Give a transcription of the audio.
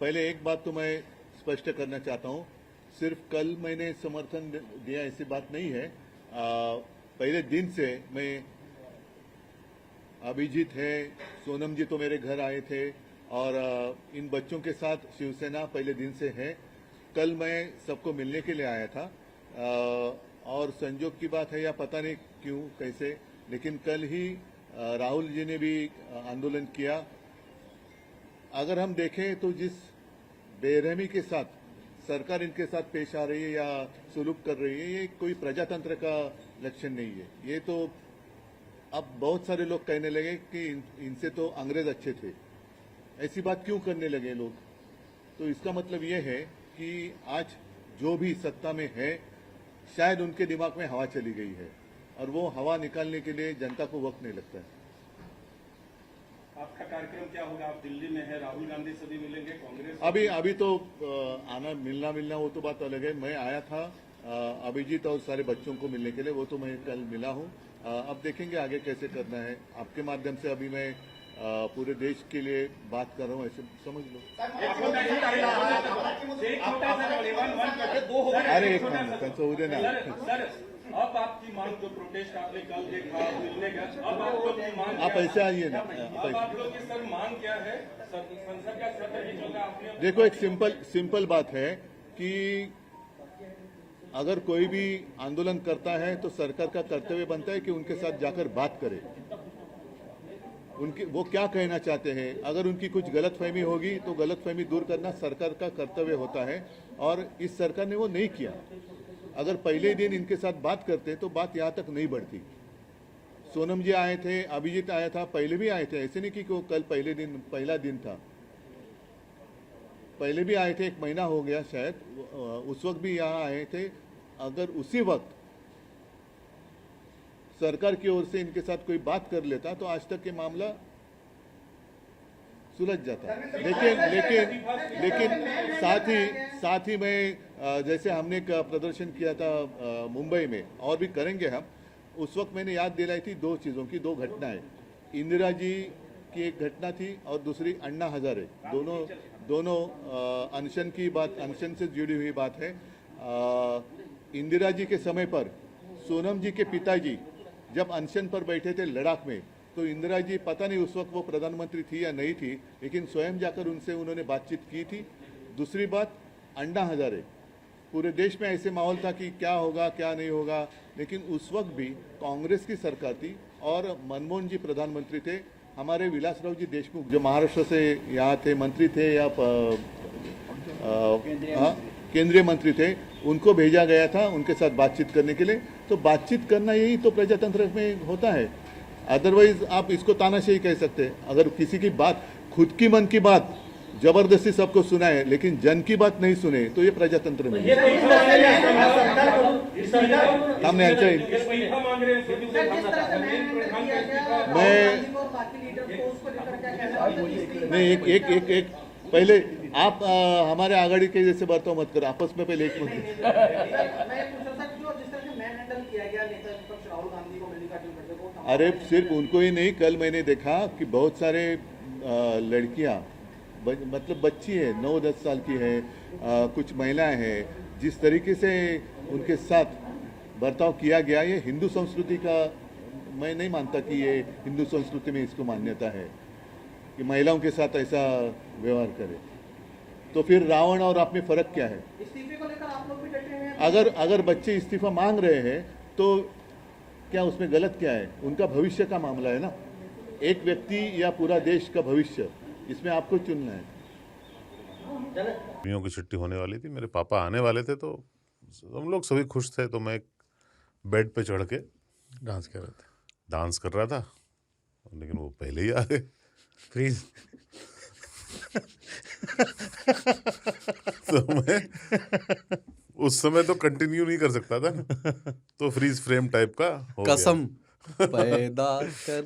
पहले एक बात तो मैं स्पष्ट करना चाहता हूं, सिर्फ कल मैंने समर्थन दिया ऐसी बात नहीं है। पहले दिन से मैं, अभिजीत है, सोनम जी तो मेरे घर आए थे और इन बच्चों के साथ शिवसेना पहले दिन से है। कल मैं सबको मिलने के लिए आया था और संजोग की बात है या पता नहीं क्यों कैसे, लेकिन कल ही राहुल जी ने भी आंदोलन किया। अगर हम देखें तो जिस बेरहमी के साथ सरकार इनके साथ पेश आ रही है या सुलूक कर रही है, ये कोई प्रजातंत्र का लक्षण नहीं है। ये तो अब बहुत सारे लोग कहने लगे कि इनसे तो अंग्रेज अच्छे थे। ऐसी बात क्यों करने लगे लोग? तो इसका मतलब ये है कि आज जो भी सत्ता में है, शायद उनके दिमाग में हवा चली गई है और वो हवा निकालने के लिए जनता को वक्त नहीं लगता है। आपका कार्यक्रम क्या होगा? आप दिल्ली में है, राहुल गांधी से भी मिलेंगे, कांग्रेस? अभी तो आना मिलना वो तो बात अलग है। मैं आया था अभिजीत और सारे बच्चों को मिलने के लिए, वो तो मैं कल मिला हूँ। अब देखेंगे आगे कैसे करना है। आपके माध्यम से अभी मैं पूरे देश के लिए बात कर रहा हूँ, ऐसे समझ लो। अरे एक मिनट, त्यांचं उद्या ना। अब आपकी मांग जो प्रोटेस्ट आपने कल देखा, मिलने का, अब आप लोग की मांग आप ऐसे आइए ना। अब आप लोग की सर मांग क्या है? संसद का सत्र ही चल रहा है, आपने देखो, एक सिंपल बात है कि अगर कोई भी आंदोलन करता है तो सरकार का कर्तव्य बनता है कि उनके साथ जाकर बात करे, उनकी वो क्या कहना चाहते हैं। अगर उनकी कुछ गलतफहमी होगी तो गलतफहमी दूर करना सरकार का कर्तव्य होता है और इस सरकार ने वो नहीं किया। अगर पहले दिन इनके साथ बात करते तो बात यहाँ तक नहीं बढ़ती। सोनम जी आए थे, अभिजीत आया था, पहले भी आए थे, ऐसे नहीं कि वो कल पहला दिन था, पहले भी आए थे, 1 महीना हो गया शायद, उस वक्त भी यहाँ आए थे। अगर उसी वक्त सरकार की ओर से इनके साथ कोई बात कर लेता तो आज तक ये मामला सुलझ जाता। लेकिन साथ ही मैं जैसे हमने एक प्रदर्शन किया था मुंबई में, और भी करेंगे हम, उस वक्त मैंने याद दिलाई थी 2 चीज़ों की, 2 घटनाएं। इंदिरा जी की एक घटना थी और दूसरी अन्ना हजारे। दोनों अनशन की बात, अनशन से जुड़ी हुई बात है। इंदिरा जी के समय पर सोनम जी के पिताजी जब अनशन पर बैठे थे लद्दाख में, तो इंदिरा जी, पता नहीं उस वक्त वो प्रधानमंत्री थी या नहीं थी, लेकिन स्वयं जाकर उनसे उन्होंने बातचीत की थी। दूसरी बात, अन्ना हजारे, पूरे देश में ऐसे माहौल था कि क्या होगा क्या नहीं होगा, लेकिन उस वक्त भी कांग्रेस की सरकार थी और मनमोहन जी प्रधानमंत्री थे। हमारे विलासराव जी देशमुख जो महाराष्ट्र से यहाँ थे, मंत्री थे या केंद्रीय मंत्री थे, उनको भेजा गया था उनके साथ बातचीत करने के लिए। तो बातचीत करना यही तो प्रजातंत्र में होता है। अदरवाइज आप इसको तानाशाही कह सकते हैं। अगर किसी की बात, खुद की मन की बात जबरदस्ती सबको सुनाए लेकिन जन की बात नहीं सुने, तो ये प्रजातंत्र नहीं है। हमने मैं एक पहले आप हमारे आघाड़ी के जैसे बर्ताव मत करो, आपस में पहले एक अरे सिर्फ उनको ही नहीं, कल मैंने देखा कि बहुत सारे लड़कियां, मतलब बच्ची है, 9-10 साल की है, कुछ महिलाएं हैं, जिस तरीके से उनके साथ बर्ताव किया गया, ये हिंदू संस्कृति का, मैं नहीं मानता कि ये हिंदू संस्कृति में इसको मान्यता है कि महिलाओं के साथ ऐसा व्यवहार करे। तो फिर रावण और आप में फर्क क्या है? इस्तीफे को लेकर आप लोग भी डटे हैं? अगर बच्चे इस्तीफा मांग रहे हैं तो क्या उसमें गलत क्या है? उनका भविष्य का मामला है ना, एक व्यक्ति या पूरा देश का भविष्य, इसमें आपको चुनना है। की छुट्टी होने वाली थी, मेरे पापा आने वाले थे, तो हम लोग सभी खुश थे। तो मैं बेड पे चढ़ के डांस कर रहा था, लेकिन वो पहले ही आ गए। फ्रीज तो मैं उस समय तो कंटिन्यू नहीं कर सकता था ना, तो फ्रीज फ्रेम टाइप का हो गया। कसम पैदा कर